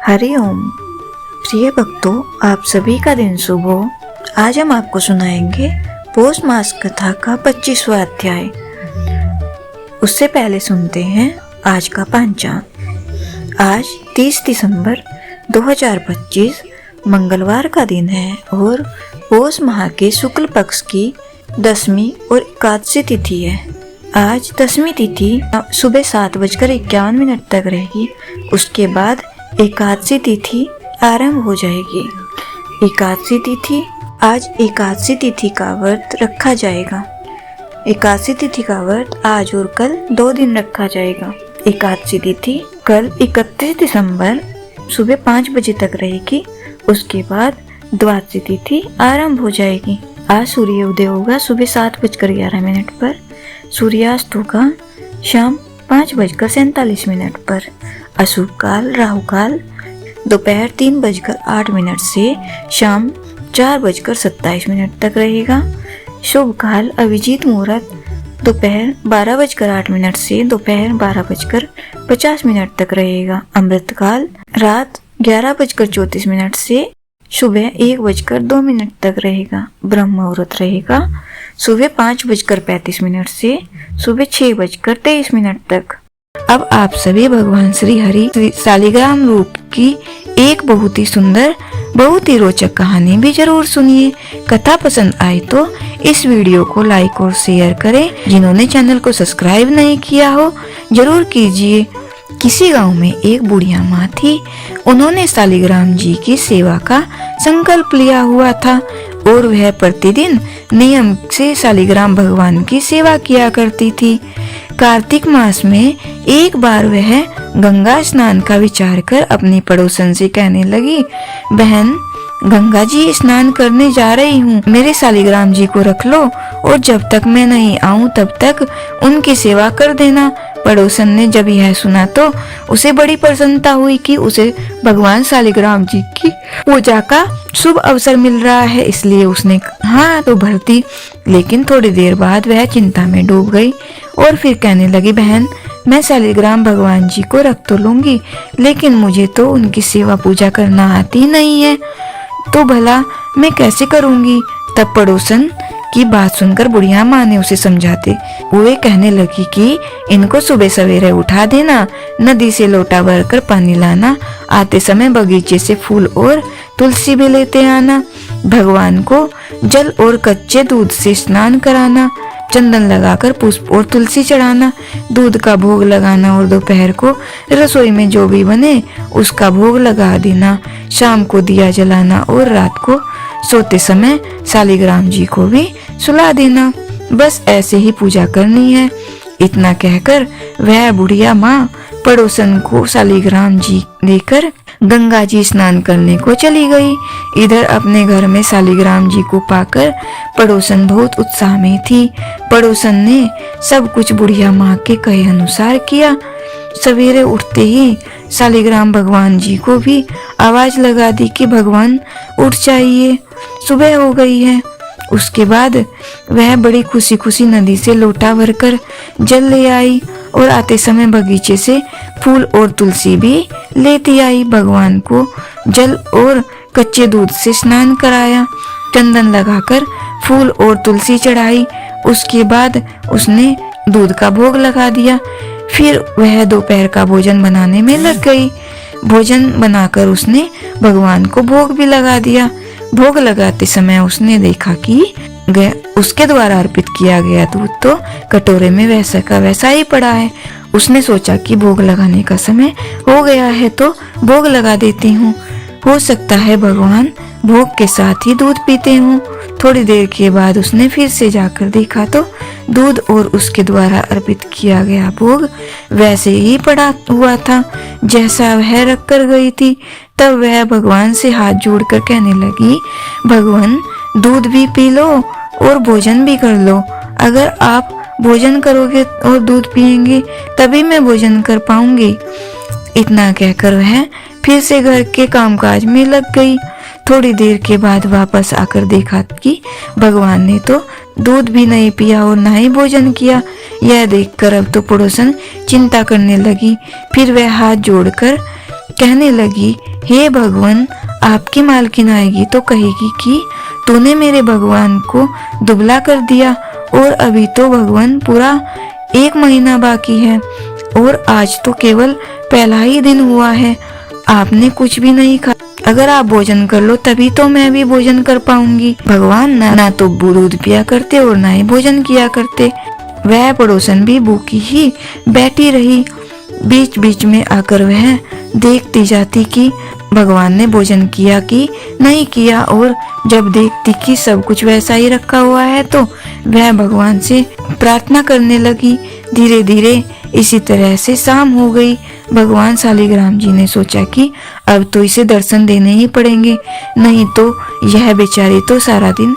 हरिओम। प्रिय भक्तों, आप सभी का दिन शुभ हो। आज हम आपको सुनाएंगे पौष मास कथा का 25वां अध्याय। उससे पहले सुनते हैं आज का पंचांग। आज 30 दिसंबर 2025 मंगलवार का दिन है और पौष माह के शुक्ल पक्ष की 10वीं और एकादशी तिथि है। आज 10वीं तिथि सुबह 7:51 तक रहेगी। उसके बाद एकादशी तिथि आरंभ हो जाएगी। एकादशी तिथि आज एकादशी तिथि का व्रत रखा जाएगा। एकादशी तिथि का व्रत आज और कल 2 दिन रखा जाएगा। एकादशी तिथि कल 31 दिसंबर सुबह 5 बजे तक रहेगी। उसके बाद द्वादशी तिथि आरंभ हो जाएगी। आज सूर्य उदय होगा सुबह 7:11 पर। सूर्यास्त होगा शाम 5:47 पर। अशुभ काल राहु काल दोपहर 3:08 से शाम 4:27 तक रहेगा। शुभ काल अभिजीत मुहूर्त दोपहर 12:08 से दोपहर 12:50 तक रहेगा। अमृत काल रात 11:34 से सुबह 1:02 तक रहेगा। ब्रह्म मुहूर्त रहेगा सुबह 5:35 से सुबह 6:23 तक। अब आप सभी भगवान श्री हरि शालिग्राम रूप की एक बहुत ही सुंदर, बहुत ही रोचक कहानी भी जरूर सुनिए। कथा पसंद आए तो इस वीडियो को लाइक और शेयर करें। जिन्होंने चैनल को सब्सक्राइब नहीं किया हो जरूर कीजिए। किसी गांव में एक बुढ़िया माँ थी। उन्होंने शालिग्राम जी की सेवा का संकल्प लिया हुआ था और वह प्रतिदिन नियम से शालिग्राम भगवान की सेवा किया करती थी। कार्तिक मास में एक बार वह गंगा स्नान का विचार कर अपनी पड़ोसन से कहने लगी, बहन गंगा जी स्नान करने जा रही हूँ, मेरे शालिग्राम जी को रख लो और जब तक मैं नहीं आऊँ तब तक उनकी सेवा कर देना। पड़ोसन ने जब यह सुना तो उसे बड़ी प्रसन्नता हुई कि उसे भगवान शालिग्राम जी की पूजा का शुभ अवसर मिल रहा है, इसलिए उसने हाँ तो भर दी। लेकिन थोड़ी देर बाद वह चिंता में डूब गई और फिर कहने लगी, बहन मैं शालिग्राम भगवान जी को रख तो लूंगी लेकिन मुझे तो उनकी सेवा पूजा करना आती नहीं है, तो भला मैं कैसे करूंगी। तब पड़ोसन की बात सुनकर बुढ़िया माँ ने उसे समझाते हुए कहने लगी कि इनको सुबह सवेरे उठा देना, नदी से लोटा भरकर पानी लाना, आते समय बगीचे से फूल और तुलसी भी लेते आना, भगवान को जल और कच्चे दूध से स्नान कराना, चंदन लगाकर पुष्प और तुलसी चढ़ाना, दूध का भोग लगाना और दोपहर को रसोई में जो भी बने उसका भोग लगा देना, शाम को दिया जलाना और रात को सोते समय शालिग्राम जी को भी सुला देना। बस ऐसे ही पूजा करनी है। इतना कहकर वह बुढ़िया माँ पड़ोसन को शालिग्राम जी लेकर गंगा जी स्नान करने को चली गई। इधर अपने घर में शालिग्राम जी को पाकर पड़ोसन बहुत उत्साह में थी। पड़ोसन ने सब कुछ बुढ़िया माँ के कहे अनुसार किया। सवेरे उठते ही शालिग्राम भगवान जी को भी आवाज लगा दी कि भगवान उठ जाइए, सुबह हो गई है। उसके बाद वह बड़ी खुशी खुशी नदी से लोटा भरकर जल ले आई और आते समय बगीचे से फूल और तुलसी भी लेती आई। भगवान को जल और कच्चे दूध से स्नान कराया, चंदन लगाकर फूल और तुलसी चढ़ाई। उसके बाद उसने दूध का भोग लगा दिया। फिर वह दोपहर का भोजन बनाने में लग गई। भोजन बनाकर उसने भगवान को भोग भी लगा दिया। भोग लगाते समय उसने देखा कि उसके द्वारा अर्पित किया गया दूध तो कटोरे में वैसा का वैसा ही पड़ा है। उसने सोचा कि भोग लगाने का समय हो गया है तो भोग लगा देती हूँ, हो सकता है भगवान भोग के साथ ही दूध पीते हूँ। थोड़ी देर के बाद उसने फिर से जाकर देखा तो दूध और उसके द्वारा अर्पित किया गया भोग वैसे ही पड़ा हुआ था जैसा वह रख कर गई थी। तब वह भगवान से हाथ जोड़कर कहने लगी, भगवान दूध भी पी लो और भोजन भी कर लो। अगर आप भोजन करोगे और दूध पिएंगे तभी मैं भोजन कर पाऊंगी। इतना कहकर वह फिर से घर के कामकाज में लग गई। थोड़ी देर के बाद वापस आकर देखा कि भगवान ने तो दूध भी नहीं पिया और ना ही भोजन किया। यह देखकर अब तो पड़ोसन चिंता करने लगी। फिर वह हाथ जोड़कर कहने लगी हे भगवान, आपकी मालकिन आएगी तो कहेगी कि तूने मेरे भगवान को दुबला कर दिया और अभी तो भगवान पूरा 1 महीना बाकी है और आज तो केवल पहला ही दिन हुआ है, आपने कुछ भी नहीं खाया। अगर आप भोजन कर लो तभी तो मैं भी भोजन कर पाऊंगी। भगवान ना तो दूध पिया करते और ना ही भोजन किया करते। वह पड़ोसन भी भूखी ही बैठी रही। बीच बीच में आकर वह देखती जाती कि भगवान ने भोजन किया कि नहीं किया, और जब देखती कि सब कुछ वैसा ही रखा हुआ है तो वह भगवान से प्रार्थना करने लगी। धीरे धीरे इसी तरह से शाम हो गई। भगवान शालिग्राम जी ने सोचा कि अब तो इसे दर्शन देने ही पड़ेंगे, नहीं तो यह बेचारी तो सारा दिन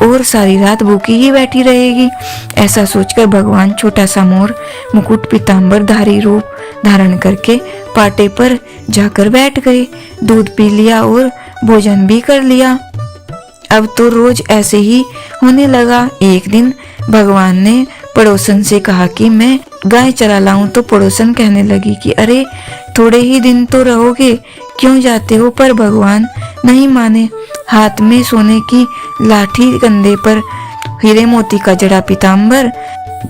और सारी रात भूखी ही बैठी रहेगी। ऐसा सोचकर भगवान छोटा सा मोर मुकुट पीताम्बर धारी रूप धारण करके पाटे पर जाकर बैठ गए। दूध पी लिया और भोजन भी कर लिया। अब तो रोज ऐसे ही होने लगा। एक दिन भगवान ने पड़ोसन से कहा कि मैं गाय चरा लाऊं, तो पड़ोसन कहने लगी कि अरे थोड़े ही दिन तो रहोगे, क्यों जाते हो? पर भगवान नहीं माने। हाथ में सोने की लाठी, कंधे पर हीरे मोती का जड़ा पीताम्बर,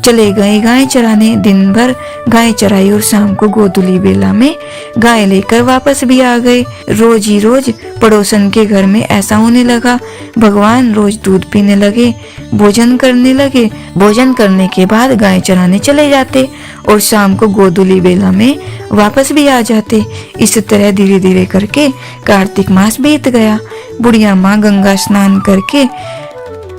चले गए गाय चराने। दिन भर गाय चराई और शाम को गोधूली बेला में गाय लेकर वापस भी आ गए। रोज ही रोज पड़ोसन के घर में ऐसा होने लगा। भगवान रोज दूध पीने लगे, भोजन करने लगे। भोजन करने के बाद गाय चराने चले जाते और शाम को गोधूली बेला में वापस भी आ जाते। इस तरह धीरे धीरे करके कार्तिक मास बीत गया। बुढ़िया माँ गंगा स्नान करके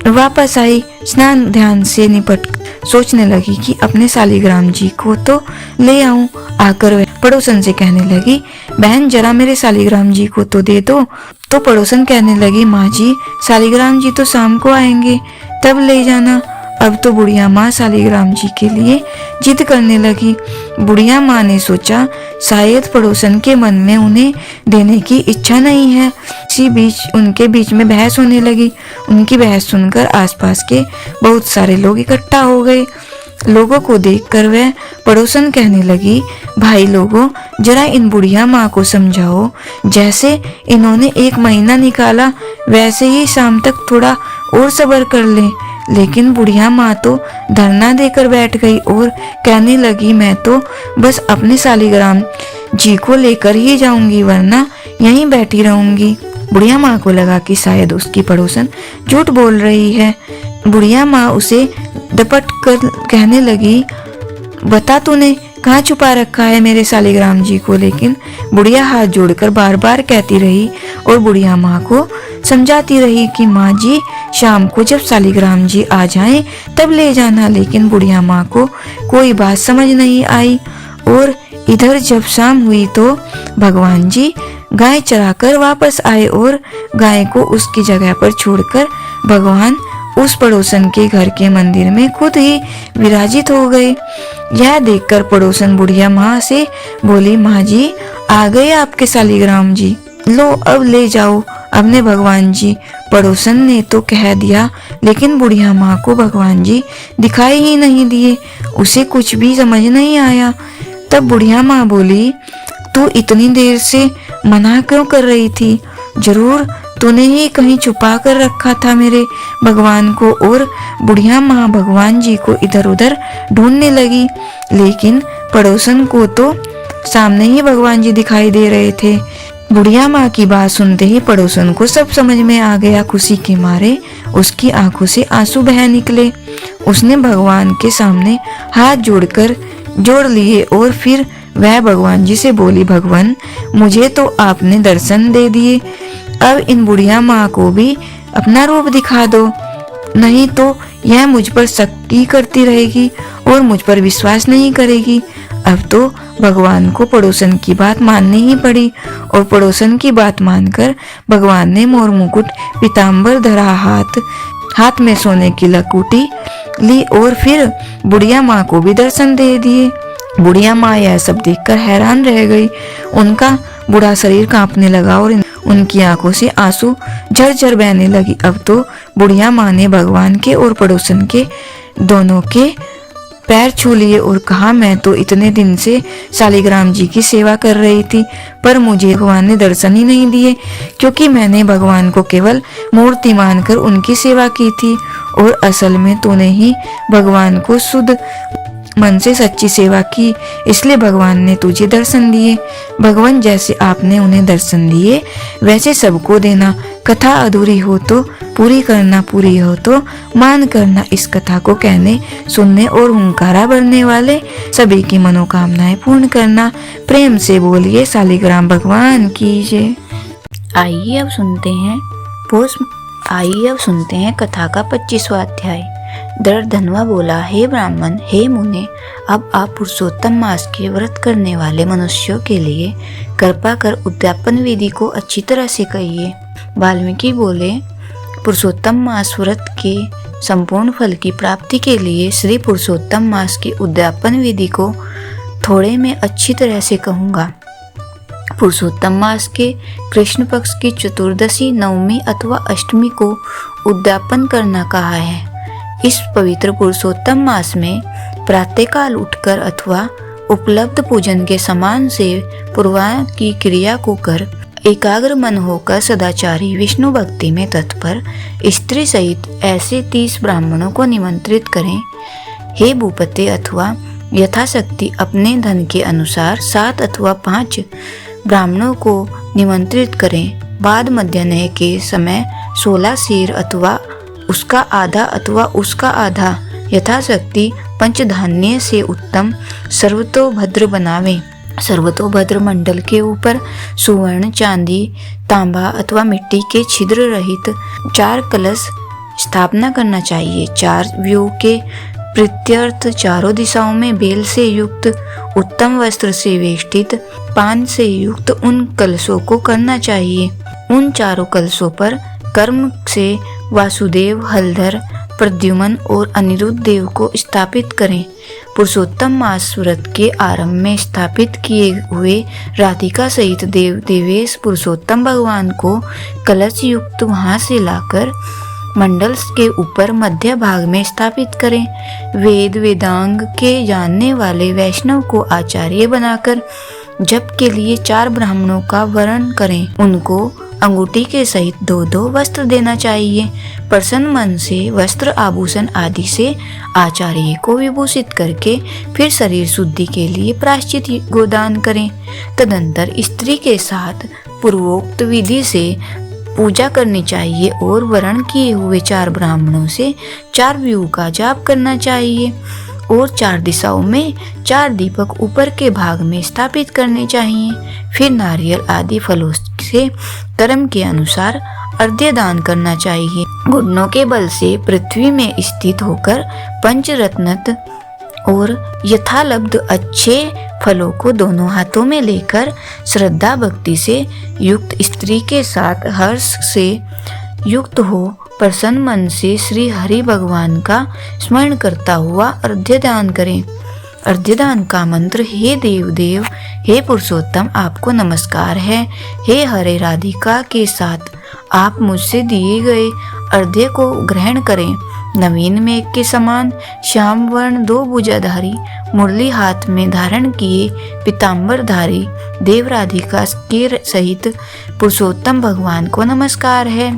वापस आई। स्नान ध्यान से निपट सोचने लगी कि अपने शालिग्राम जी को तो ले आऊं। आकर वह पड़ोसन से कहने लगी, बहन जरा मेरे शालिग्राम जी को तो दे दो। तो पड़ोसन कहने लगी, माँ जी शालिग्राम जी तो शाम को आएंगे, तब ले जाना। अब तो बुढ़िया माँ शालिग्राम जी के लिए जिद करने लगी। बुढ़िया माँ ने सोचा शायद पड़ोसन के मन में उन्हें देने की इच्छा नहीं है। इसी बीच उनके बीच में बहस होने लगी। उनकी बहस सुनकर आसपास के बहुत सारे लोग इकट्ठा हो गए। लोगों को देखकर वह पड़ोसन कहने लगी, भाई लोगों जरा इन बुढ़िया माँ को समझाओ, जैसे इन्होंने 1 महीना निकाला वैसे ही शाम तक थोड़ा और सब्र कर ले। लेकिन बुढ़िया माँ तो धरना देकर बैठ गई और कहने लगी, मैं तो बस अपने शालिग्राम जी को लेकर ही जाऊंगी, वरना यहीं बैठी रहूंगी। बुढ़िया माँ को लगा कि शायद उसकी पड़ोसन झूठ बोल रही है। बुढ़िया माँ उसे डपट कर कहने लगी, बता तूने कहाँ छुपा रखा है मेरे शालिग्राम जी को। लेकिन बुढ़िया हाथ जोड़कर बार बार कहती रही और बुढ़िया माँ को समझाती रही कि माँ जी शाम को जब शालिग्राम जी आ जाएं तब ले जाना। लेकिन बुढ़िया माँ को कोई बात समझ नहीं आई। और इधर जब शाम हुई तो भगवान जी गाय चराकर वापस आए और गाय को उसकी जगह पर छोड़कर भगवान उस पड़ोसन के घर के मंदिर में खुद ही विराजित हो गए। यह देखकर पड़ोसन बुढ़िया माँ से बोली, माँ जी आ गए आपके शालिग्राम जी, लो अब ले जाओ अपने भगवान जी। पड़ोसन ने तो कह दिया, लेकिन बुढ़िया माँ को भगवान जी दिखाई ही नहीं दिए। उसे कुछ भी समझ नहीं आया। तब बुढ़िया माँ बोली, तू इतनी देर से मना क्यों कर रही थी? जरूर तूने ही कहीं छुपा कर रखा था मेरे भगवान को। और बुढ़िया माँ भगवान जी को इधर उधर ढूंढने लगी, लेकिन पड़ोसन को तो सामने ही भगवान जी दिखाई दे रहे थे। बुढ़िया माँ की बात सुनते ही पड़ोसन को सब समझ में आ गया। खुशी के मारे उसकी आंखों से आंसू बह निकले। उसने भगवान के सामने हाथ जोड़ लिए और फिर वह भगवान जी से बोली, भगवान मुझे तो आपने दर्शन दे दिए, अब इन बुढ़िया माँ को भी अपना रूप दिखा दो, नहीं तो यह मुझ पर शक ही करती रहेगी और मुझ पर विश्वास नहीं करेगी। अब तो भगवान को पड़ोसन की बात माननी ही पड़ी और पड़ोसन की बात मानकर भगवान ने मोर मुकुट पीताम्बर धरा हाथ में सोने की लकूटी ली और फिर बुढ़िया माँ को भी दर्शन दे दिए। बुढ़िया माँ यह सब देखकर हैरान रह गई। उनका बूढ़ा शरीर कांपने लगा और उनकी आंखों से आंसू झरझर बहने लगी। अब तो बुढ़िया माँ ने भगवान के और पड़ोसन के दोनों के पैर छू लिए और कहा, मैं तो इतने दिन से शालिग्राम जी की सेवा कर रही थी, पर मुझे भगवान ने दर्शन ही नहीं दिए, क्योंकि मैंने भगवान को केवल मूर्ति मानकर उनकी सेवा की थी और असल में तूने ही भगवान को शुद्ध मन से सच्ची सेवा की, इसलिए भगवान ने तुझे दर्शन दिए। भगवान जैसे आपने उन्हें दर्शन दिए वैसे सबको देना। कथा अधूरी हो तो पूरी करना, पूरी हो तो मान करना। इस कथा को कहने, सुनने और हुंकारा भरने वाले सभी की मनोकामनाएं पूर्ण करना। प्रेम से बोलिए शालिग्राम भगवान की जय। आइए अब सुनते हैं कथा का 25वां अध्याय। दर्दधनवा बोला, हे ब्राह्मण, हे मुने, अब आप पुरुषोत्तम मास के व्रत करने वाले मनुष्यों के लिए कृपा कर उद्यापन विधि को अच्छी तरह से कहिए। वाल्मीकि बोले, पुरुषोत्तम मास व्रत के संपूर्ण फल की प्राप्ति के लिए श्री पुरुषोत्तम मास की उद्यापन विधि को थोड़े में अच्छी तरह से कहूँगा। पुरुषोत्तम मास के कृष्ण पक्ष की चतुर्दशी, नवमी अथवा अष्टमी को उद्यापन करना कहा है। इस पवित्र पुरुषोत्तम मास में प्रातःकाल उठकर अथवा उपलब्ध पूजन के समान से पूर्वाह्न की क्रिया को कर एकाग्र मन होकर सदाचारी विष्णु भक्ति में तत्पर स्त्री सहित ऐसे 30 ब्राह्मणों को निमंत्रित करें। हे भूपते, अथवा यथाशक्ति अपने धन के अनुसार 7 अथवा 5 ब्राह्मणों को निमंत्रित करें। बाद मध्याह्न के समय 16 सेर अथवा उसका आधा अथवा उसका आधा यथाशक्ति पंचधान्य से उत्तम सर्वतोभद्र बनावें। सर्वतोभद्र मंडल के ऊपर सुवर्ण, चांदी, तांबा अथवा मिट्टी के छिद्र रहित 4 कलश स्थापना करना चाहिए। 4 व्यूह के प्रत्यर्थ चारों दिशाओं में बेल से युक्त, उत्तम वस्त्र से वेष्टित, पान से युक्त उन कलशों को करना चाहिए। उन चारों कलशों पर कर्म से वासुदेव, हलधर, प्रद्युमन और अनिरुद्ध देव को स्थापित करें। पुरुषोत्तम मास व्रत के आरंभ में स्थापित किए हुए राधिका सहित देव देवेश पुरुषोत्तम भगवान को कलश युक्त वहां से लाकर मंडल के ऊपर मध्य भाग में स्थापित करें। वेद वेदांग के जानने वाले वैष्णव को आचार्य बनाकर जप के लिए 4 ब्राह्मणों का वरण करें। उनको अंगूठी के सहित 2-2 वस्त्र देना चाहिए। प्रसन्न मन से वस्त्र, आभूषण आदि से आचार्य को विभूषित करके फिर शरीर शुद्धि के लिए प्रायश्चित गोदान करें। तदंतर स्त्री के साथ पूर्वोक्त विधि से पूजा करनी चाहिए और वरण किए हुए 4 ब्राह्मणों से 4 व्यूह का जाप करना चाहिए और 4 दिशाओं में 4 दीपक ऊपर के भाग में स्थापित करने चाहिए। फिर नारियल आदि फलों से कर्म के अनुसार अर्घ्य दान करना चाहिए। घुटनों के बल से पृथ्वी में स्थित होकर पंचरत्न और यथालब्ध अच्छे फलों को दोनों हाथों में लेकर श्रद्धा भक्ति से युक्त स्त्री के साथ हर्ष से युक्त हो प्रसन्न मन से श्री हरि भगवान का स्मरण करता हुआ अर्घ्य दान करें। अर्घ्य दान का मंत्र, हे देव देव, हे पुरुषोत्तम, आपको नमस्कार है। हे हरे राधिका के साथ आप मुझसे दिए गए अर्घ्य को ग्रहण करें। नवीन मेघ के समान श्याम वर्ण 2 भुजाधारी मुरली हाथ में धारण किए पीताम्बरधारी देव राधिका के सहित पुरुषोत्तम भगवान को नमस्कार है।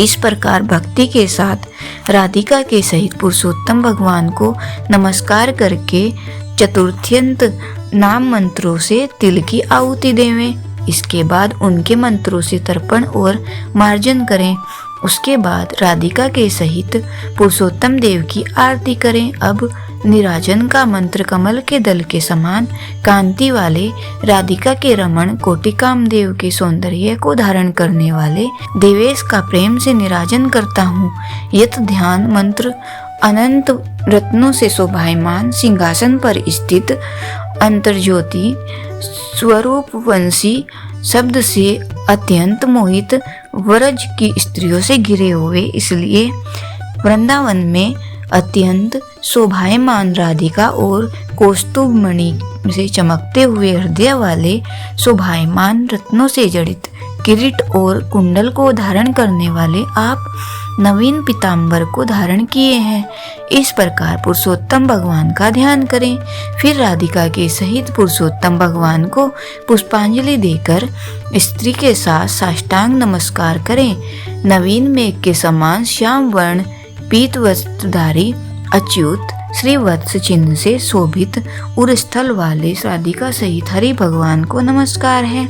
इस प्रकार भक्ति के साथ राधिका के सहित पुरुषोत्तम भगवान को नमस्कार करके चतुर्थ्यंत नाम मंत्रों से तिल की आहुति देवें। इसके बाद उनके मंत्रों से तर्पण और मार्जन करें। उसके बाद राधिका के सहित पुरुषोत्तम देव की आरती करें। अब निराजन का मंत्र कमल के दल के समान कांति वाले राधिका के रमण कोटि कामदेव के सौंदर्य को धारण करने वाले देवेश का प्रेम से निराजन करता हूँ। यत ध्यान मंत्र अनंत रत्नों से शोभायमान सिंहासन पर स्थित अंतर्ज्योति स्वरूप वंशी शब्द से अत्यंत मोहित व्रज की स्त्रियों से घिरे हुए, इसलिए वृंदावन में अत्यंत शोभायमान राधिका और कौस्तुभ मणि से चमकते हुए हृदय वाले शोभायमान रत्नों से जड़ित किरीट और कुंडल को धारण करने वाले आप नवीन पीताम्बर को धारण किए हैं। इस प्रकार पुरुषोत्तम भगवान का ध्यान करें। फिर राधिका के सहित पुरुषोत्तम भगवान को पुष्पांजलि देकर स्त्री के साथ साष्टांग नमस्कार करें। नवीन मेघ के समान श्याम वर्ण पीत वस्त्रधारी अच्युत श्रीवत्स चिन्ह से शोभित उरस्थल वाले राधिका सहित हरि भगवान को नमस्कार है।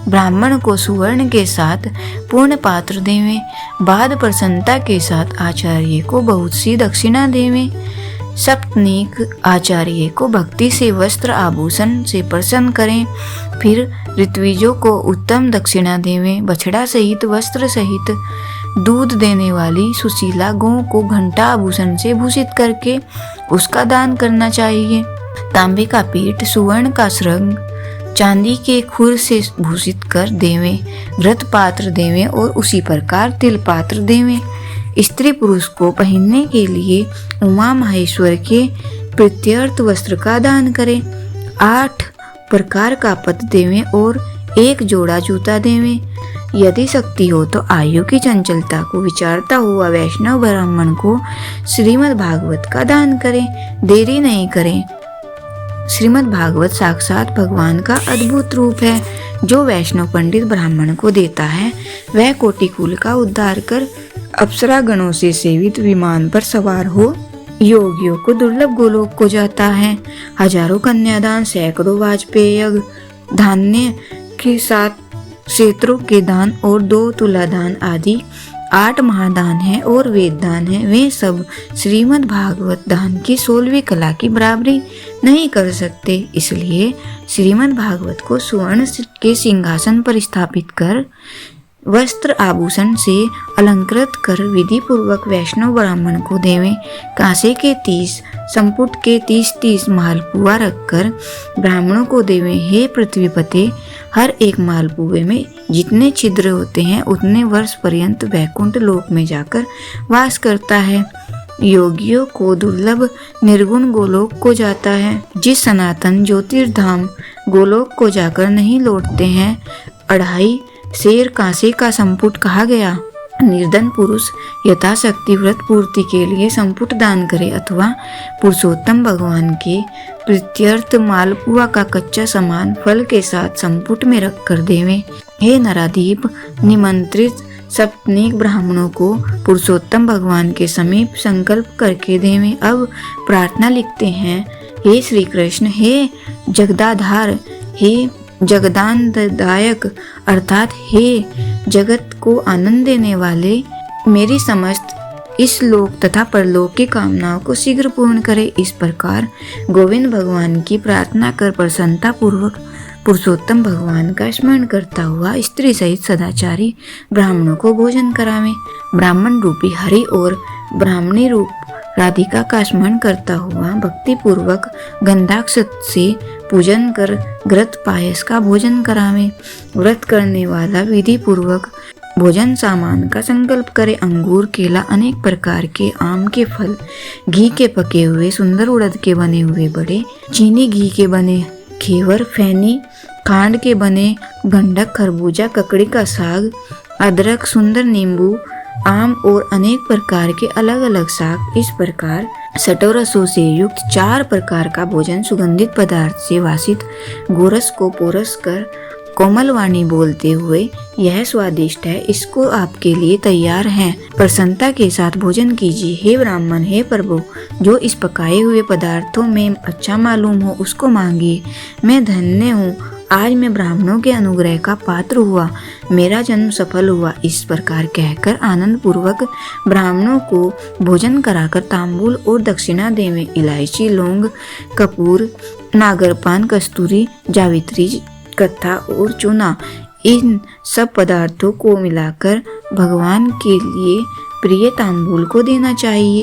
ब्राह्मण को सुवर्ण के साथ पूर्ण पात्र देवें। बाद प्रसन्नता के साथ आचार्य को बहुत सी दक्षिणा देवें। सप्तनीक आचार्य को भक्ति से वस्त्र आभूषण से प्रसन्न करें। फिर ऋत्विजों को उत्तम दक्षिणा देवें। बछड़ा सहित वस्त्र सहित दूध देने वाली सुशीला गौ को घंटा आभूषण से भूषित करके उसका दान करना चाहिए। तांबे का पीठ, सुवर्ण का श्रृंग, चांदी के खुर से भूषित कर देवें। व्रत पात्र देवें और उसी प्रकार तिल पात्र देवें। स्त्री पुरुष को पहनने के लिए उमा महेश्वर के प्रीत्यर्थ वस्त्र का दान करें। 8 प्रकार का पद देवें और 1 जोड़ा जूता देवें। यदि शक्ति हो तो आयु की चंचलता को विचारता हुआ वैष्णव ब्राह्मण को श्रीमद् भागवत का दान करें। देरी नहीं करें। श्रीमद् भागवत साक्षात भगवान का अद्भुत रूप है। जो वैष्णव पंडित ब्राह्मण को देता है वह कोटि कुल का उद्धार कर अप्सरा गणों से सेवित विमान पर सवार हो योगियों को दुर्लभ गोलोक को जाता है। हजारों कन्यादान, सैकड़ों वाजपेय धान्य के साथ क्षेत्रों के दान और 2 तुला दान आदि 8 महादान है और वेद दान है। वे सब श्रीमद् भागवत दान की 16वीं कला की बराबरी नहीं कर सकते। इसलिए श्रीमद् भागवत को सुवर्ण के सिंहासन पर स्थापित कर वस्त्र आभूषण से अलंकृत कर विधि पूर्वक वैष्णव ब्राह्मण को देवें। कांसे के 30 संपुट के 30 मालपुआ रखकर ब्राह्मणों को देवें। हे पृथ्वीपते, हर एक मालपुए में जितने छिद्र होते हैं उतने वर्ष पर्यंत वैकुंठ लोक में जाकर वास करता है। योगियों को दुर्लभ निर्गुण गोलोक को जाता है। जिस सनातन ज्योतिर्धाम गोलोक को जाकर नहीं लौटते हैं 2.5 शेर कांसे का संपुट कहा गया। निर्धन पुरुष यथाशक्ति व्रत पूर्ति के लिए संपुट दान करे अथवा पुरुषोत्तम भगवान के प्रीत्यर्थ मालपुआ का कच्चा सामान फल के साथ संपुट में रख कर देवें। हे नराधीप, निमंत्रित सप्तनीक ब्राह्मणों को पुरुषोत्तम भगवान के समीप संकल्प करके देवें। अब प्रार्थना लिखते हैं। हे श्री कृष्ण, हे जगदाधार, हे जगदानंददायक अर्थात हे जगत को आनंद देने वाले, मेरी समस्त इस लोक तथा परलोक की कामनाओं को शीघ्र पूर्ण करे। इस प्रकार गोविंद भगवान की प्रार्थना कर प्रसन्नता पूर्वक पुरुषोत्तम भगवान का स्मरण करता हुआ स्त्री सहित सदाचारी ब्राह्मणों को भोजन करावें। ब्राह्मण रूपी हरि और ब्राह्मणी रूप राधिका का स्मरण करता हुआ भक्ति पूर्वक गंधाक्ष से पूजन कर घृत पायस का भोजन करावें। व्रत करने वाला विधि पूर्वक भोजन सामान का संकल्प करे। अंगूर, केला, अनेक प्रकार के आम के फल, घी के पके हुए, सुंदर उड़द के बने हुए बड़े, चीनी घी के बने घेवर, फैनी, खांड के बने गंडक, खरबूजा, ककड़ी का साग, अदरक, सुंदर नींबू, आम और अनेक प्रकार के अलग अलग साग, इस प्रकार सटोरसों से युक्त 4 प्रकार का भोजन सुगंधित पदार्थ से वासित गोरस को पोरस कर कोमल वाणी बोलते हुए यह स्वादिष्ट है, इसको आपके लिए तैयार है, प्रसन्नता के साथ भोजन कीजिए। हे ब्राह्मण, हे प्रभु, जो इस पकाए हुए पदार्थों में अच्छा मालूम हो उसको मांगिए। मैं धन्य हूँ, आज मैं ब्राह्मणों के अनुग्रह का पात्र हुआ, मेरा जन्म सफल हुआ। इस प्रकार कहकर आनंद पूर्वक ब्राह्मणों को भोजन कराकर तांबूल और दक्षिणा देवें। इलायची, लौंग, कपूर, नागरपान, कस्तूरी, जावित्री, कत्था और चूना, इन सब पदार्थों को मिलाकर भगवान के लिए प्रिय तांबूल को देना चाहिए।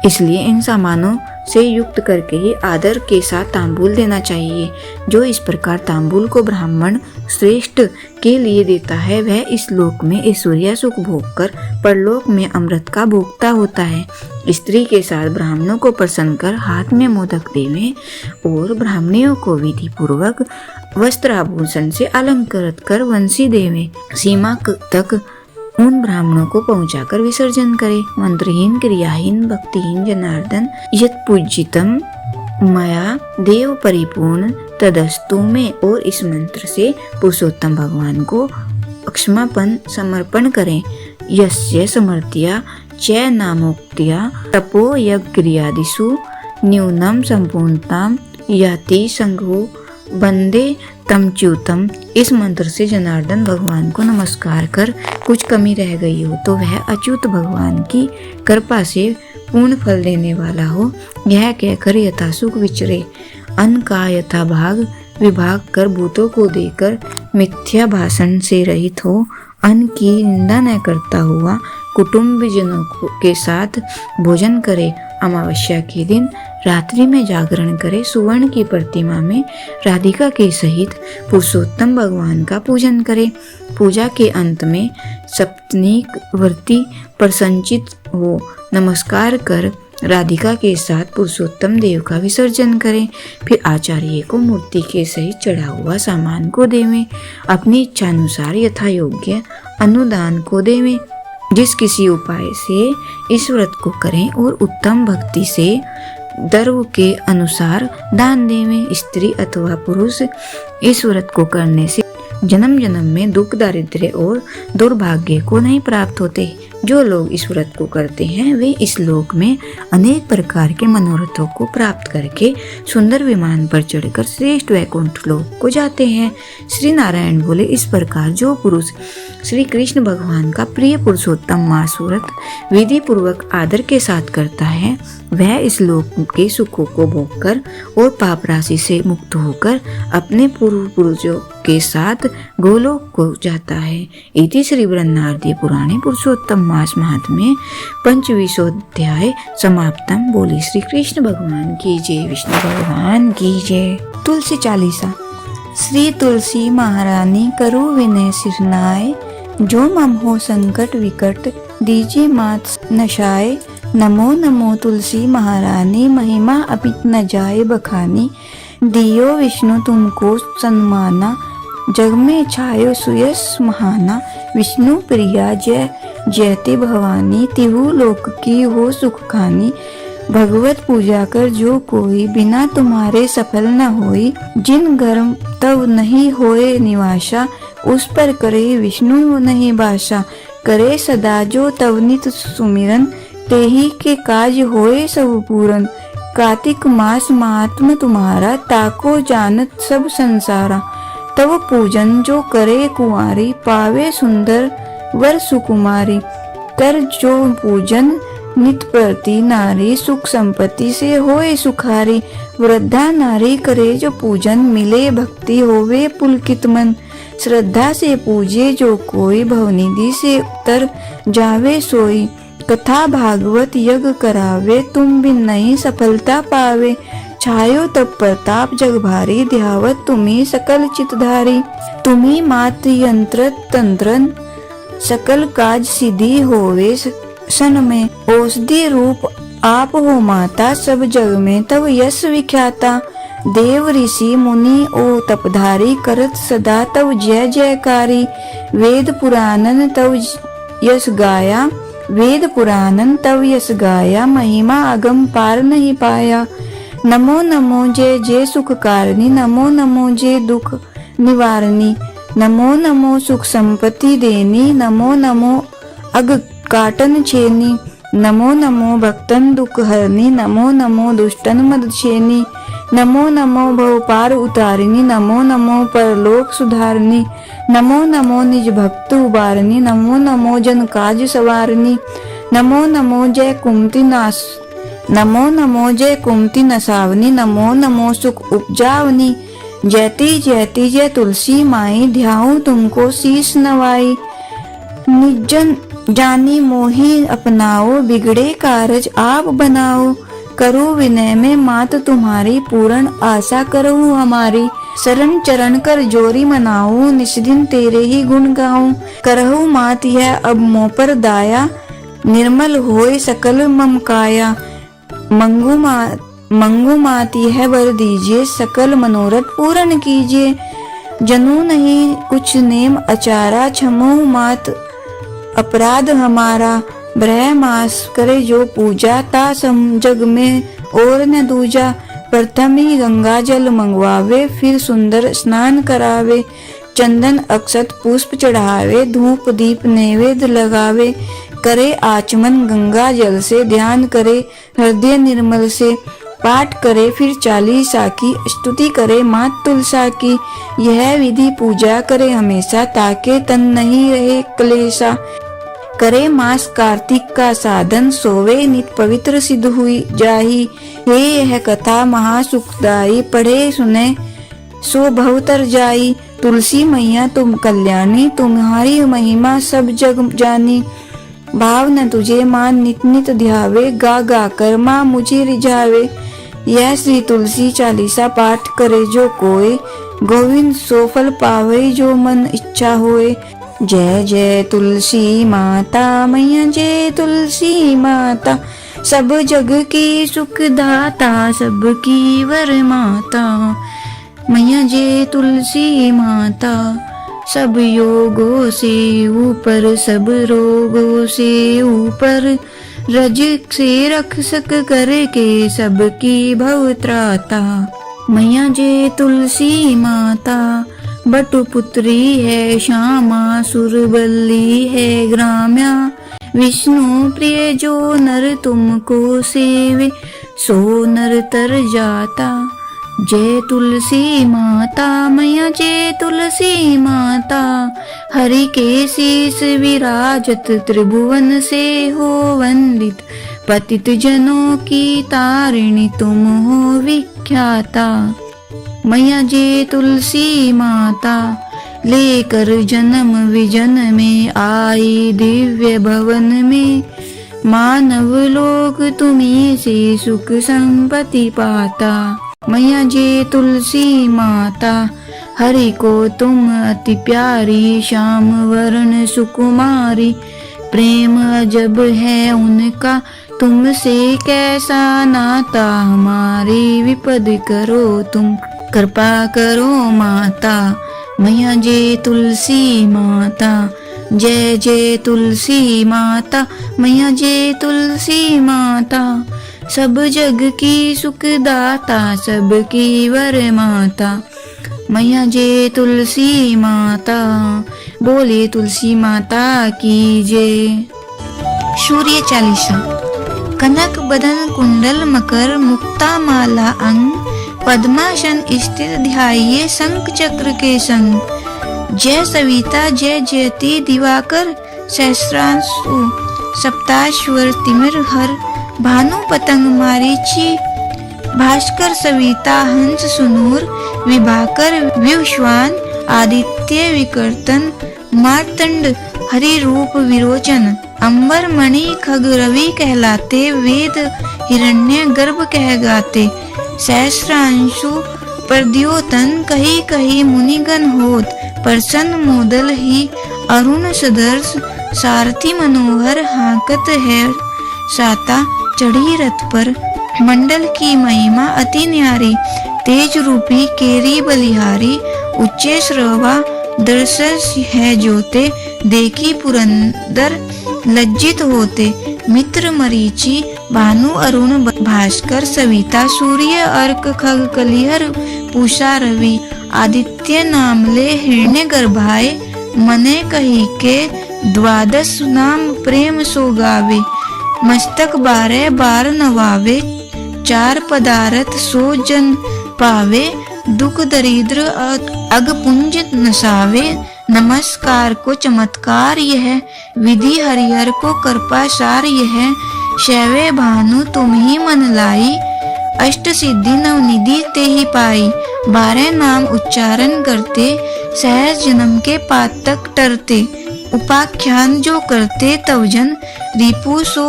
इसलिए इन सामानों से युक्त करके ही आदर के साथ तांबूल देना चाहिए। जो इस प्रकार तांबूल को ब्राह्मण श्रेष्ठ के लिए देता है वह इस लोक में ऐश्वर्य सुख भोग कर परलोक में अमृत का भोक्ता होता है। स्त्री के साथ ब्राह्मणों को प्रसन्न कर हाथ में मोदक देवे और ब्राह्मणियों को विधि पूर्वक वस्त्र आभूषण से अलंकृत कर वंशी देवे। सीमा तक उन ब्राह्मणों को पहुंचाकर विसर्जन करे। मंत्रहीन, क्रियाहीन, भक्तिहीन जनार्दन यत पूजितम मया देव परिपूर्ण तदस्तु में। और इस मंत्र से पुरुषोत्तम भगवान को क्षमापन समर्पण करें। यस्य समर्त्या च नामोक्त्या तपो यज्ञक्रियादिषु न्यूनम संपूर्णताम याति संघो बंदे तमच्युतम। इस मंत्र से जनार्दन भगवान को नमस्कार कर कुछ कमी रह गई हो तो वह अच्युत भगवान की कृपा से पूर्ण फल देने वाला हो, यह कहकर यथासुख विचरे। अन्न का यथा भाग विभाग कर भूतों को देकर मिथ्या भाषण से रहित हो, अन्न की निंदा न करता हुआ कुटुंबजनों के साथ भोजन करे। अमावस्या के दिन रात्रि में जागरण करे। सुवर्ण की प्रतिमा में राधिका के सहित पुरुषोत्तम भगवान का पूजन करे। पूजा के अंत में सप्तनीक व्रती प्रसन्नचित हो नमस्कार कर राधिका के साथ पुरुषोत्तम देव का विसर्जन करें। फिर आचार्य को मूर्ति के सहित चढ़ा हुआ सामान को देवें। अपनी इच्छा अनुसार यथा योग्य अनुदान को देवें। जिस किसी उपाय से इस व्रत को करें और उत्तम भक्ति से दर्व के अनुसार दान देवें। स्त्री अथवा पुरुष इस व्रत को करने से जन्म जन्म में दुख, दारिद्र्य और दुर्भाग्य को नहीं प्राप्त होते। जो लोग इस व्रत को करते हैं वे इस लोक में अनेक प्रकार के मनोरथों को प्राप्त करके सुंदर विमान पर चढ़कर श्रेष्ठ वैकुंठ लोक को जाते हैं। श्री नारायण बोले, इस प्रकार जो पुरुष श्री कृष्ण भगवान का प्रिय पुरुषोत्तम मास व्रत विधि पूर्वक आदर के साथ करता है वह इस लोक के सुखों को भोगकर और पाप राशि से मुक्त होकर अपने पूर्व पुरुषों के साथ गोलोक को जाता है। इति श्री ब्रह्मार्दी पुराणे पुरुषोत्तम मास महात्म्ये पंचविंशोऽध्याय समाप्तम। बोली श्री कृष्ण भगवान की जय, विष्णु भगवान की जय। तुलसी चालीसा। श्री तुलसी महारानी करो विनय सिरनाय, जो मम हो संकट विकट दीजिए मात नशाए। नमो नमो तुलसी महारानी, महिमा अभी न जाए बखानी। दियो विष्णु तुमको सन्माना, जग में छायो सुयस महाना। विष्णु प्रिया जय जयते भवानी, तिहु लोक की हो सुख खानी। भगवत पूजा कर जो कोई, बिना तुम्हारे सफल न होई। जिन गर्म तव नहीं होए निवासा, उस पर करे विष्णु नहीं बासा। करे सदा जो तव नित सुमिरन, तेही के काज होए सब पूरन। कार्तिक मास महात्म तुम्हारा, ताको जानत सब संसारा। तव पूजन जो करे कुंवारी, पावे सुंदर वर सुकुमारी। कर जो पूजन नित प्रति नारी, सुख संपत्ति से होए सुखारी। वृद्धा नारी करे जो पूजन, मिले भक्ति होवे पुलकित मन। श्रद्धा से पूजे जो कोई, भवनिधि से उतर जावे सोई। कथा भागवत यज्ञ करावे, तुम बिन नहीं सफलता पावे। छायो तब प्रताप जग भारी, ध्यावत तुम्ही सकल चितधारी। तुम्ही मात यंत्र तंत्रन, सकल काज सिद्धि होवे सन में। औषधि रूप आप हो माता, सब जग में तब यश विख्याता। देव ऋषि मुनि ओ तपधारी, करत सदा तब जय जयकारी। वेद पुराणन तब यश गाया, वेद पुराणन तब यश गाया। महिमा अगम पार नहीं पाया। नमो नमो जय जय सुख कारणी, नमो नमो जय दुख निवारणी। नमो नमो सुख संपत्ति देनी, नमो नमो अग काटन छेनी। नमो नमो भक्तन दुख हरनी, नमो नमो दुष्टन मद छेनी। नमो नमो भव पार उतारिणी, नमो नमो परलोक सुधारणी। नमो नमो निज भक्त उबारणी, नमो नमो जन काज सवारणी। नमो नमो जय कुमति नाश, नमो नमो जय कुमति नसावनी। नमो नमो सुख उपजावनी। जयति जयति जय तुलसी माई, ध्याऊं तुमको शीश नवाई। निजन जानी मोही अपनाओ, बिगड़े कारज आप बनाओ। करो विनय में मात तुम्हारी, पूर्ण आशा करो हमारी। शरण चरण कर जोरी मनाऊं, निस्दिन तेरे ही गुण गाऊं। करहु मात यह अब मोह पर दाया, निर्मल होय सकल मम काया। मंगू मात यह वर दीजिए, सकल मनोरथ पूर्ण कीजिए। जनू नहीं कुछ नेम अचारा, क्षमो मात अपराध हमारा। ब्रह मास करे जो पूजा, ता सम जग में और न दूजा। प्रथम ही गंगा जल मंगवावे, फिर सुंदर स्नान करावे। चंदन अक्षत पुष्प चढ़ावे, धूप दीप नैवेद्य लगावे। करे आचमन गंगा जल से, ध्यान करे हृदय निर्मल से। पाठ करे फिर 40 की, स्तुति करे मात तुलसा की। यह विधि पूजा करे हमेशा, ताके तन नहीं रहे क्लेशा। करे मास कार्तिक का साधन, सोवे नित पवित्र सिद्ध हुई जाही। हे यह कथा महासुखदायी, पढ़े सुने सो भवतर जाई। तुलसी मैया तुम कल्याणी, तुम्हारी महिमा सब जग जानी। भाव न तुझे मान नित नित ध्यावे, गा गा कर माँ मुझे रिझावे। यह श्री तुलसी चालीसा पाठ करे जो कोय, गोविंद सो फल पावे जो मन इच्छा होए। जय जय तुलसी माता मैया, जय तुलसी माता। सब जग की सुखदाता, सबकी वर माता। मैया जय तुलसी माता। सब योगों से ऊपर, सब रोगों से ऊपर। रज से रक्षक करके सबकी भव त्राता। मैया जय तुलसी माता। बटुपुत्री है श्यामा, सुरबल्ली है ग्राम्या। विष्णु प्रिय जो नर तुमको सेवे, सो नर तर जाता। जय तुलसी माता मैया, जय तुलसी माता। हरि के शीस विराजत, त्रिभुवन से हो वंदित। पतित जनों की तारिणी, तुम हो विख्याता। मैया जय तुलसी माता। लेकर जन्म विजन में आई, दिव्य भवन में। मानव लोक तुम्हीं से सुख संपत्ति पाता। मैया जय तुलसी माता। हरि को तुम अति प्यारी, श्याम वर्ण सुकुमारी। प्रेम अजब है उनका, तुमसे कैसा नाता। हमारी विपद करो तुम, कृपा करो माता। मैया जय तुलसी माता। जय जय तुलसी माता, मैया जय तुलसी माता। सब जग की सुखदाता, सबकी वर माता। मैया जय तुलसी माता। बोले तुलसी माता की जय। सूर्य चालीसा। कनक बदन कुंडल मकर, मुक्ता माला अंग। पद्मासन स्थित ध्याये, शंख चक्र के संग। जय सविता जय जयति दिवाकर, सहस्रांशु सप्ताश्वर तिमिर हर। भानु पतंग मारीची, भास्कर सविता हंस सुनूर। विभाकर विश्वान, आदित्य विकर्तन। मार्तंड हरि रूप विरोचन। अंबर मणि खग रवि कहलाते, वेद हिरण्य गर्भ कह गाते। सहस्रांशु प्रद्योतन, कही कही मुनिगण होत। प्रसन्न मोदल ही अरुण सदर्श, सारथी मनोहर हाकत है साता। चढ़ी रथ पर मंडल की महिमा अति न्यारी। तेज रूपी केरी बलिहारी, उच्चे श्रवा दर्शस है जोते। देखी पुरंदर लज्जित होते। मित्र मरीचि, भानु अरुण भास्कर सविता। सूर्य अर्क खग कलिहर, पूषा रवि। आदित्य नामले हिरण्य गर्भाए। मने कही के 12 नाम प्रेम सो गावे। मस्तक 12 बार नवावे। 4 पदार्थ सो जन पावे। दुख दरिद्र अगपुंज नसावे। नमस्कार को चमत्कार यह, विधि हरिहर को कृपा सार यह। शैवे भानु तुम ही मन लाई, अष्ट सिद्धि नवनिधि ते ही पाई। 12 नाम उच्चारण करते, सहज जन्म के पातक टरते। उपाख्यान जो करते तवजन, रिपु सो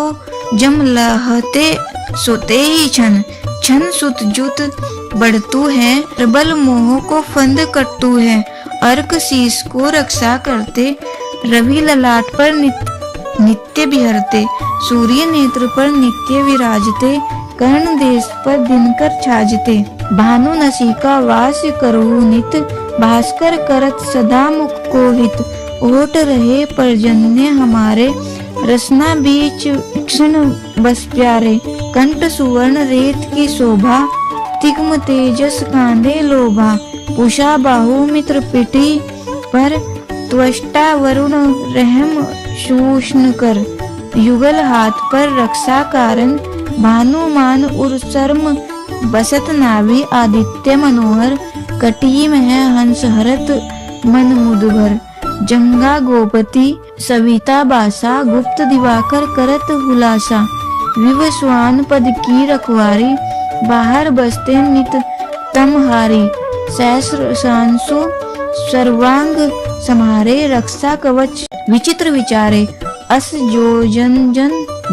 जम लहते सोते ही छन। छन सुत जुत बढ़तु है, प्रबल मोह को फंद कटतु है। अर्क शीस को रक्षा करते, रवि ललाट पर नित्य बिहरते, सूर्य नेत्र पर नित्य विराजते, कर्ण देश पर दिनकर छाजते, भानु नसिका वास करहु नित, भास्कर करत सदा मुख को हित, ओट रहे पर्जन्य हमारे, रसना बीच क्षण बस प्यारे, कंठ सुवर्ण रेत की शोभा, तिग्म तेजस कांधे लोभा, उषा बाहु मित्र पिटी पर, त्वष्टा वरुण रहम शूष्ण कर, युगल हाथ पर रक्षा कारण, भानुमान उर शर्म बसत नाभि, आदित्य मनोहर, कटी में हंस हरत मन मुदभर, जंगा गोपति सविता बासा, गुप्त दिवाकर करत हुलासा, विवस्वान पद की रखवारी, बाहर बसते नित तमहारी, सहस्र सांसु सर्वांग समारे, रक्षा कवच विचित्र विचारे, अस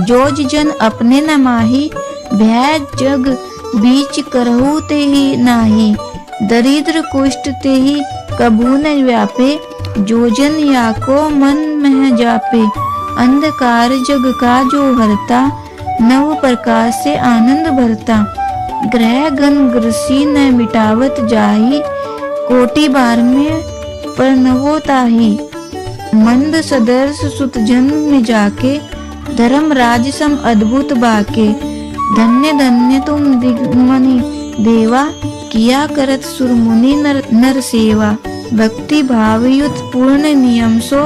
जोज जन अपने न माही, भय जग बीच करहु ते ही नाही, दरिद्र कुष्ठ ते ही कबू न व्यापे, जोजन याको मन मह जापे, अंधकार जग का जो हरता, नव प्रकाश से आनंद भरता, ग्रह गण ग्रसी न मिटावत जाही, कोटि बार में प्रणवो ताही, मंद सदर्श सुत जन्म में जाके, धर्म राज सम अद्भुत बाके, धन्य धन्य तुम दिग्मनि देवा, किया करत सुरमुनि नर सेवा, भक्ति भावयुत पूर्ण नियम सो,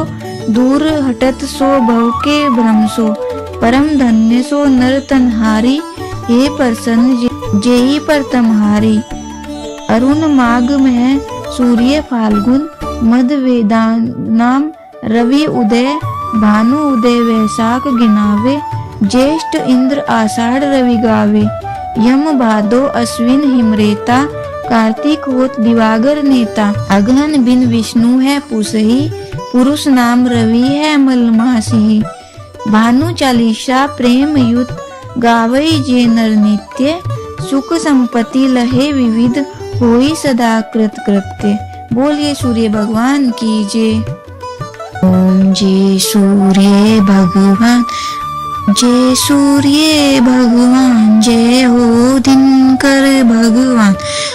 दूर हटत सो भव के भ्रम सो, परम धन्य सो नर तनहारी, हे प्रसन्न जेहि पर तमहारी, अरुण माघ में सूर्य फाल्गुन, मद वेदानाम रवि उदय, भानु उदय वैशाख गिनावे, ज्येष्ठ इंद्र आषाढ़ रवि गावे, यम भादो अश्विन हिमरेता, कार्तिक होत दिवागर नेता, अगहन बिन विष्णु है पुसही, पुरुष नाम रवि है मलमासी, भानु चालीसा प्रेम युत गावई जे नर नित्य, सुख संपत्ति लहे विविध, होई सदा कृत कृत्य। बोलिए सूर्य भगवान की जय। ओम जय सूर्य भगवान, जय सूर्य भगवान, जय हो दिनकर भगवान,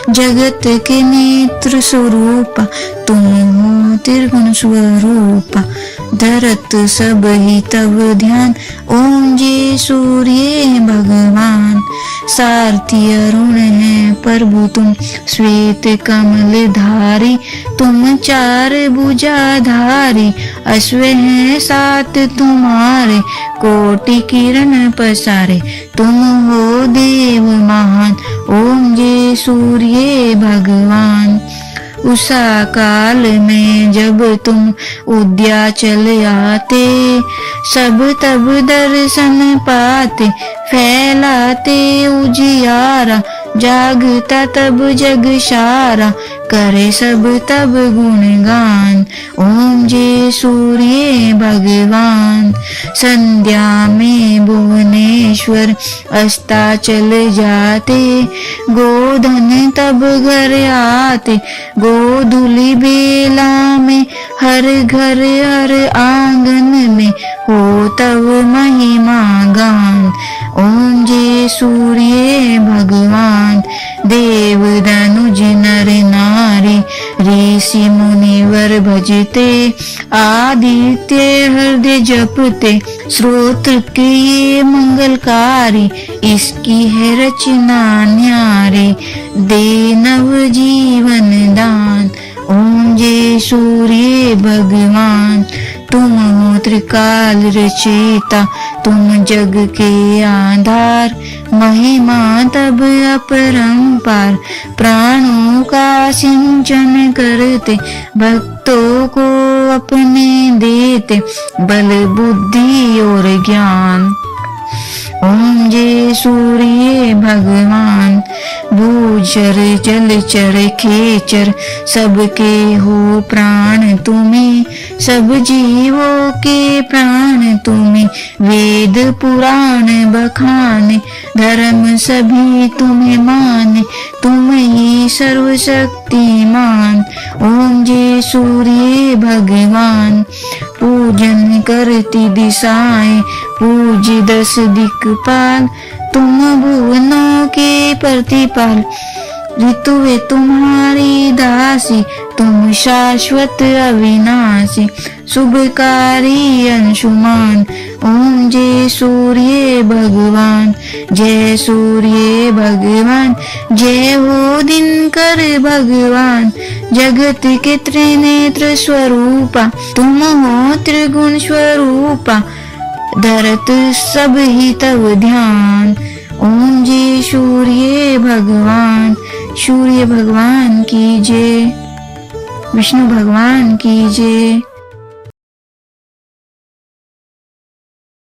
जगत के नेत्र स्वरूप तुम हो त्रिगुण स्वरूप, धरत सब ही तब ध्यान, ओम जय सूर्य भगवान, सारथी अरुण है प्रभु तुम, श्वेत कमल धारी तुम, चार भुजाधारी, अश्व हैं सात तुम्हारे, कोटि किरण पसारे, तुम हो देव महान, ओम जय सूर्य भगवान। उषा काल में जब तुम उद्याचल आते, सब तब दर्शन पाते, फैलाते उजियारा, जागता तब जग सारा, करे सब तब गुणगान, ओम जय सूर्य भगवान। संध्या में भुवनेश्वर अस्ताचल जाते, गोधन तब घर आते, गोधूलि बेला में हर घर हर आंगन में, हो तब महिमा गान, ओम जय सूर्य भगवान। देव धनुज नर नारी, ऋषि मुनिवर भजते, आदित्य हृदय जपते, श्रोत्र के ये मंगलकारी, इसकी है रचना न्यारी, दे नव जीवन दान, ओम जय सूर्य भगवान। तुम हो त्रिकाल रचयिता, तुम जग के आधार, महिमा तब अपरंपार, प्राणों का सिंचन करते, भक्तों को अपने देते, बल बुद्धि और ज्ञान, ओम जय सूर्य भगवान। भूचर जलचर खेचर सबके हो प्राण तुम्हें, सब जीवों के प्राण तुम्हें। वेद पुराण बखाने, धर्म सभी तुम्हें माने, तुम ही सर्वशक्तिमान। ओम जय सूर्य भगवान। पूजन करती दिशाएं, पूज 10 दिक्पाल, तुम भुवनों के प्रतिपाल। ऋतुए तुम्हारी दासी, तुम शाश्वत अविनाशी, शुभकारी अंशुमान। ओम जय सूर्य भगवान। जय सूर्य भगवान। जय हो दिनकर भगवान। जगत के त्रिनेत्र स्वरूपा, तुम हो त्रिगुण स्वरूपा, धरत सब ही तव ध्यान। ओम जय सूर्य भगवान। सूर्य भगवान की जय। विष्णु भगवान की जय।